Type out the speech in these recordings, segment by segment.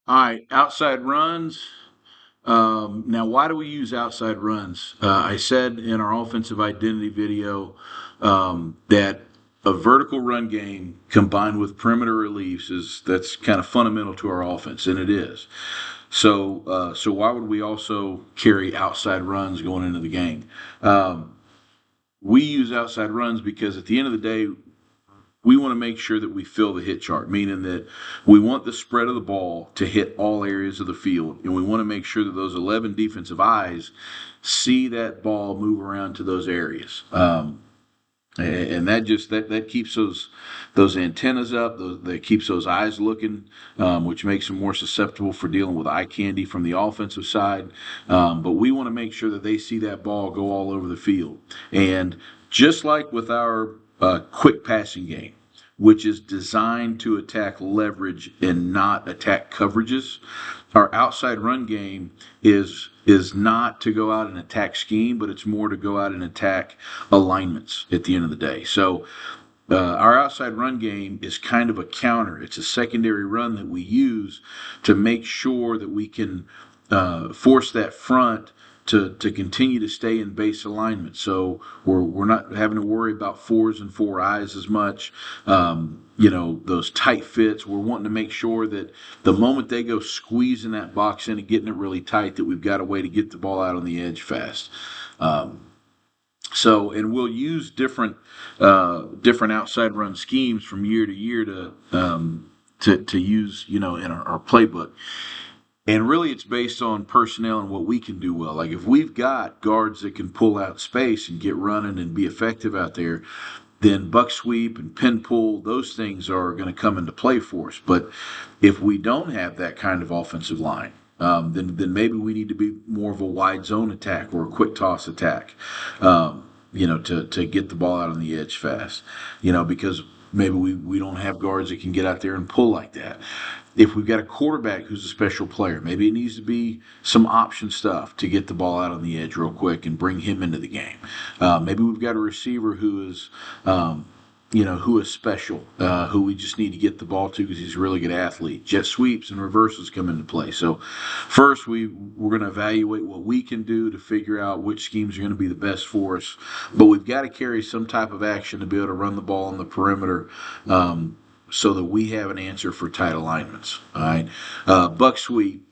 All right, outside runs. Now, why do we use outside runs? I said in our offensive identity video that a vertical run game combined with perimeter reliefs that's kind of fundamental to our offense, and it is. So why would we also carry outside runs going into the game? Um, we use outside runs because at the end of the day, we want to make sure that we fill the hit chart, meaning that we want the spread of the ball to hit all areas of the field, and we want to make sure that those 11 defensive eyes see that ball move around to those areas. And that keeps those antennas up. That keeps those eyes looking, which makes them more susceptible for dealing with eye candy from the offensive side. But we want to make sure that they see that ball go all over the field. And just like with our quick passing game, which is designed to attack leverage and not attack coverages. Our outside run game is not to go out and attack scheme, but it's more to go out and attack alignments at the end of the day. So our outside run game is kind of a counter. It's a secondary run that we use to make sure that we can force that front to continue to stay in base alignment. So we're not having to worry about fours and four eyes as much. Those tight fits. We're wanting to make sure that the moment they go squeezing that box in and getting it really tight, that we've got a way to get the ball out on the edge fast. And we'll use different outside run schemes from year to year to use, in our playbook. And really, it's based on personnel and what we can do well. Like if we've got guards that can pull out space and get running and be effective out there, then buck sweep and pin pull, those things are going to come into play for us. But if we don't have that kind of offensive line, then maybe we need to be more of a wide zone attack or a quick toss attack, to get the ball out on the edge fast, because maybe we don't have guards that can get out there and pull like that. If we've got a quarterback who's a special player, maybe it needs to be some option stuff to get the ball out on the edge real quick and bring him into the game. Maybe we've got a receiver who is special, who we just need to get the ball to because he's a really good athlete. Jet sweeps and reversals come into play. So first we're going to evaluate what we can do to figure out which schemes are going to be the best for us. But we've got to carry some type of action to be able to run the ball on the perimeter. So that we have an answer for tight alignments. All right, buck sweep.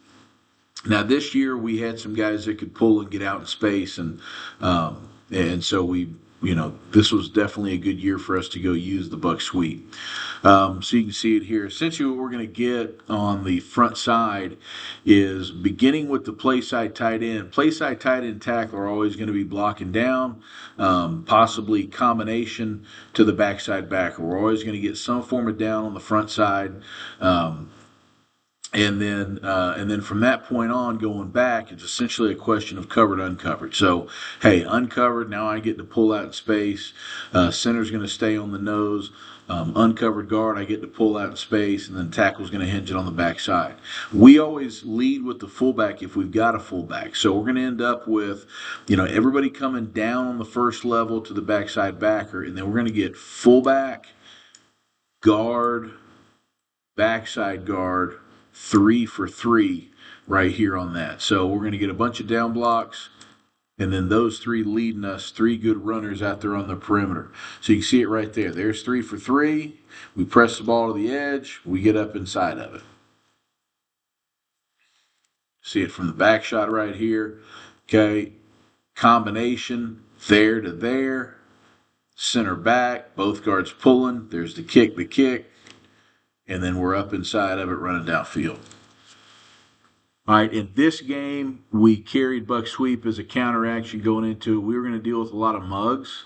Now this year we had some guys that could pull and get out in space, and so this was definitely a good year for us to go use the buck sweep. So you can see it here. Essentially, what we're going to get on the front side is beginning with the play side tight end. Play side tight end tackle are always going to be blocking down, possibly combination to the backside backer. We're always going to get some form of down on the front side. And then from that point on, going back, it's essentially a question of covered, uncovered. So, hey, uncovered, now I get to pull out in space. Center's going to stay on the nose. Uncovered guard, I get to pull out in space, and then tackle's going to hinge it on the backside. We always lead with the fullback if we've got a fullback. So we're going to end up with, everybody coming down on the first level to the backside backer, and then we're going to get fullback, guard, backside guard, 3 for 3 right here on that. So we're going to get a bunch of down blocks, and then those 3 leading us, 3 good runners out there on the perimeter. So you can see it right there. There's 3 for 3. We press the ball to the edge. We get up inside of it. See it from the back shot right here. Okay. Combination, there to there. Center back, both guards pulling. There's the kick. And then we're up inside of it running downfield. All right, in this game, we carried buck sweep as a counter action going into it. We were going to deal with a lot of mugs,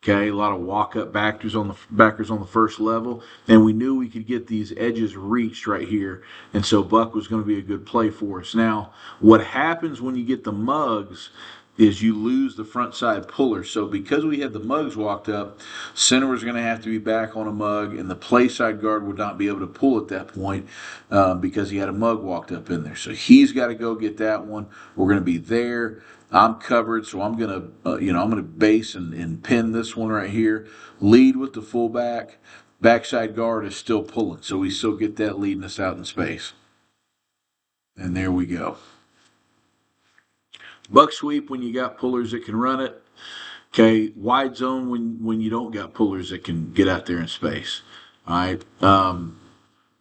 okay, a lot of walk-up backers on the first level, and we knew we could get these edges reached right here, and so buck was going to be a good play for us. Now, what happens when you get the mugs is you lose the front side puller. So because we had the mugs walked up, center was going to have to be back on a mug, and the play side guard would not be able to pull at that point because he had a mug walked up in there. So he's got to go get that one. We're going to be there. I'm covered, so I'm going to base and pin this one right here. Lead with the fullback. Backside guard is still pulling, so we still get that leading us out in space. And there we go. Buck sweep when you got pullers that can run it. Okay, wide zone when you don't got pullers that can get out there in space. All right.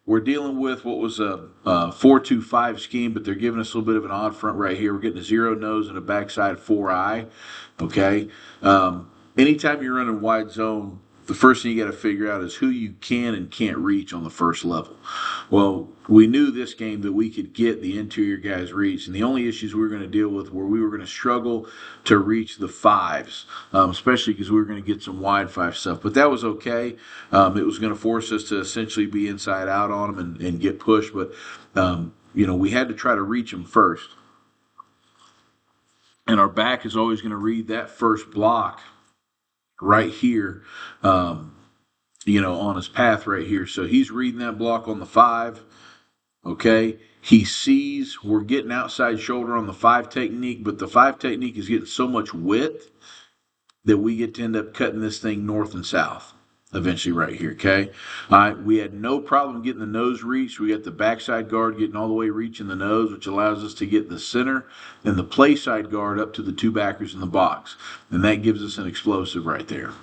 We're dealing with what was a 4-2-5 scheme, but they're giving us a little bit of an odd front right here. We're getting a zero nose and a backside 4-eye. Okay. Anytime you're running wide zone, the first thing you got to figure out is who you can and can't reach on the first level. Well, we knew this game that we could get the interior guys reach, and the only issues we were going to deal with were we were going to struggle to reach the fives, especially because we were going to get some wide five stuff. But that was okay. It was going to force us to essentially be inside out on them and get pushed, but we had to try to reach them first. And our back is always going to read that first block right here, on his path right here. So he's reading that block on the 5. Okay. He sees we're getting outside shoulder on the 5 technique, but the 5 technique is getting so much width that we get to end up cutting this thing north and south eventually right here. Okay. All right. We had no problem getting the nose reached. We got the backside guard getting all the way reaching the nose, which allows us to get the center and the play side guard up to the 2 backers in the box. And that gives us an explosive right there.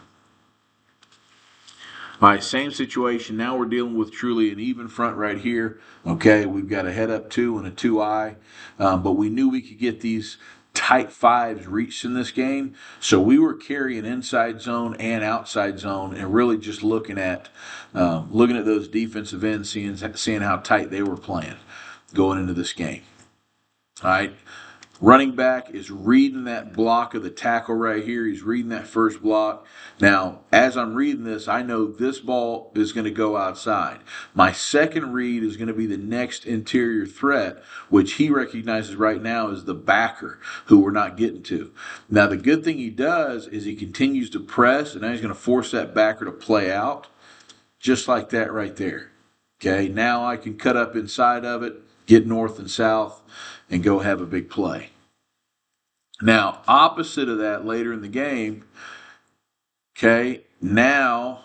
All right, same situation. Now we're dealing with truly an even front right here. Okay, we've got a head up 2 and a 2-eye, but we knew we could get these tight 5s reached in this game. So we were carrying inside zone and outside zone, and really just looking at those defensive ends, seeing how tight they were playing going into this game. All right. Running back is reading that block of the tackle right here. He's reading that first block. Now, as I'm reading this, I know this ball is going to go outside. My second read is going to be the next interior threat, which he recognizes right now as the backer, who we're not getting to. Now, the good thing he does is he continues to press, and now he's going to force that backer to play out, just like that right there. Okay, now I can cut up inside of it, get north and south, and go have a big play. Now, opposite of that later in the game, okay, now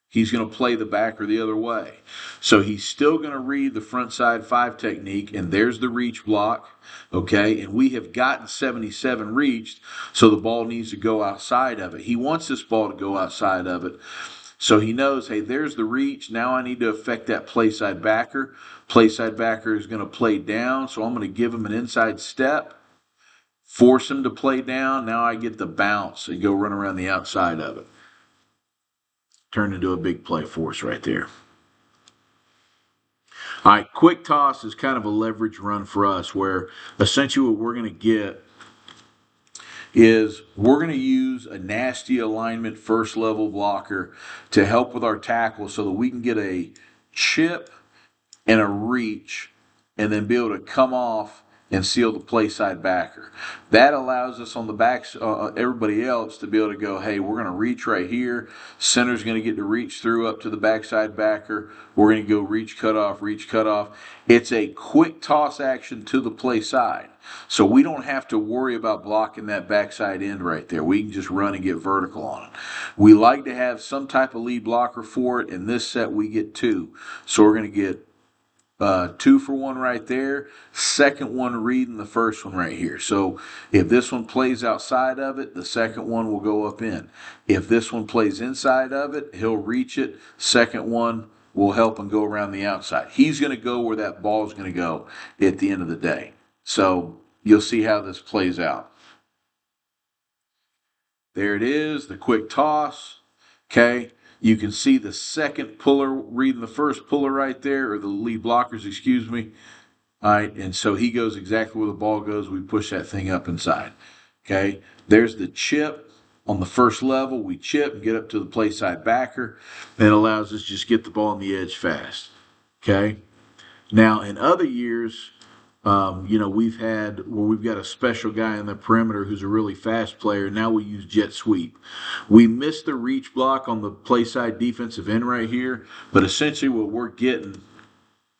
he's going to play the backer the other way. So he's still going to read the front side 5 technique, and there's the reach block, okay, and we have gotten 77 reached, so the ball needs to go outside of it. He wants this ball to go outside of it. So he knows, hey, there's the reach. Now I need to affect that play side backer. Play side backer is going to play down, so I'm going to give him an inside step, force him to play down. Now I get the bounce and go run around the outside of it. Turn into a big play for us right there. All right, quick toss is kind of a leverage run for us, where essentially what we're going to get is we're going to use a nasty alignment first level blocker to help with our tackle so that we can get a chip and a reach and then be able to come off and seal the play side backer. That allows us on the backs, everybody else, to be able to go, hey, we're going to reach right here. Center's going to get to reach through up to the backside backer. We're going to go reach, cut off, reach, cut off. It's a quick toss action to the play side. So we don't have to worry about blocking that backside end right there. We can just run and get vertical on it. We like to have some type of lead blocker for it. In this set, we get 2. So we're going to get 2 for 1 right there. Second one reading the first one right here. So if this one plays outside of it, the second one will go up in. If this one plays inside of it, he'll reach it. Second one will help him go around the outside. He's going to go where that ball is going to go at the end of the day. So you'll see how this plays out. There it is, the quick toss. Okay. You can see the second puller reading the first puller right there, or the lead blockers, excuse me. All right, and so he goes exactly where the ball goes. We push that thing up inside. Okay, there's the chip on the first level. We chip and get up to the play side backer. That allows us to just get the ball on the edge fast. Okay, now in other years, we've got a special guy in the perimeter who's a really fast player. Now we use jet sweep. We missed the reach block on the play side defensive end right here, but essentially what we're getting,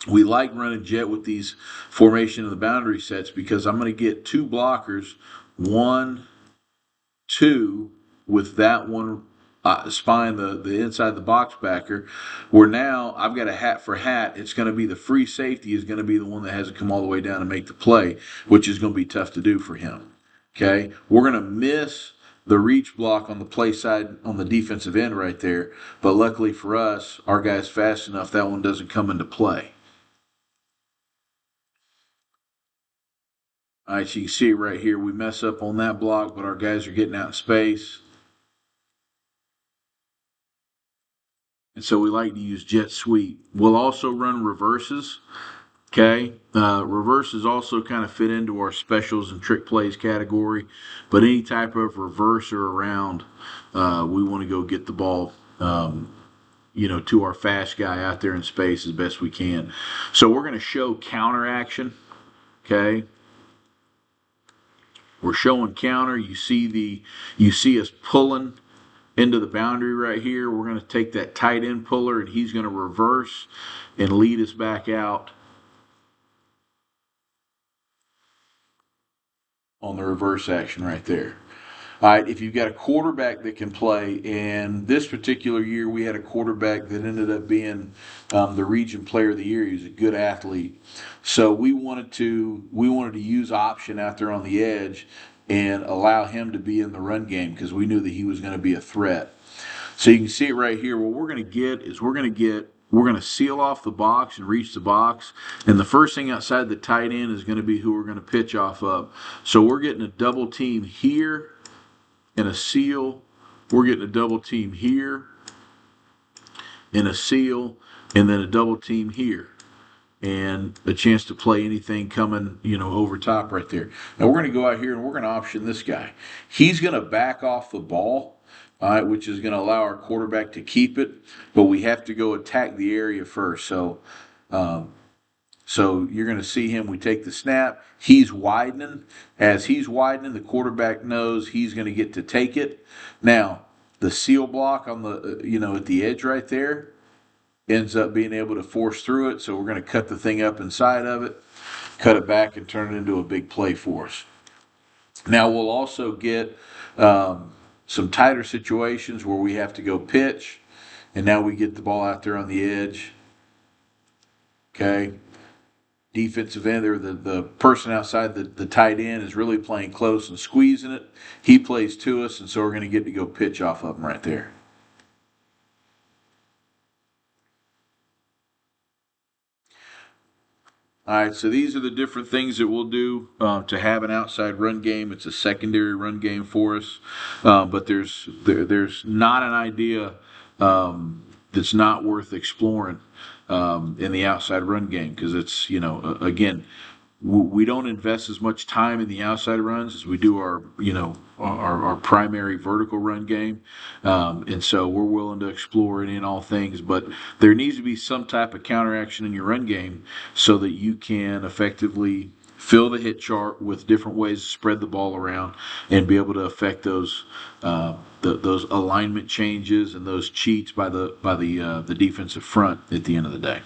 we like running jet with these formation of the boundary sets because I'm going to get 2 blockers, 1, 2, with that one spying the inside the box backer, where now I've got a hat for hat. It's going to be the free safety is going to be the one that has to come all the way down and make the play, which is going to be tough to do for him. Okay, we're going to miss the reach block on the play side on the defensive end right there, but luckily for us, our guy's fast enough that one doesn't come into play. All right, so you can see it right here. We mess up on that block, but our guys are getting out in space. And so we like to use jet sweep. We'll also run reverses. Okay, reverses also kind of fit into our specials and trick plays category, but any type of reverse or around, we want to go get the ball, to our fast guy out there in space as best we can. So we're going to show counter action. Okay, we're showing counter. You see us pulling into the boundary right here. We're going to take that tight end puller, and he's going to reverse and lead us back out on the reverse action right there. All right, if you've got a quarterback that can play, and this particular year we had a quarterback that ended up being the region player of the year. He was a good athlete, so we wanted to use option out there on the edge and allow him to be in the run game because we knew that he was going to be a threat. So you can see it right here. What we're going to get is we're going to seal off the box and reach the box. And the first thing outside the tight end is going to be who we're going to pitch off of. So we're getting a double team here and a seal. We're getting a double team here and a seal, and then a double team here. And a chance to play anything coming, over top right there. Now we're going to go out here and we're going to option this guy. He's going to back off the ball, all right, which is going to allow our quarterback to keep it, but we have to go attack the area first. So you're going to see him. We take the snap. He's widening. As he's widening, the quarterback knows he's going to get to take it. Now, the seal block on the, at the edge right there ends up being able to force through it. So we're going to cut the thing up inside of it, cut it back, and turn it into a big play for us. Now, we'll also get some tighter situations where we have to go pitch, and now we get the ball out there on the edge. Okay. Defensive end or the person outside the tight end is really playing close and squeezing it. He plays to us, and so we're going to get to go pitch off of him right there. All right, so these are the different things that we'll do to have an outside run game. It's a secondary run game for us, but there's not an idea that's not worth exploring in the outside run game because it's again we don't invest as much time in the outside runs as we do our primary vertical run game, and so we're willing to explore it in all things. But there needs to be some type of counteraction in your run game so that you can effectively fill the hit chart with different ways to spread the ball around and be able to affect those those alignment changes and those cheats by the defensive front at the end of the day.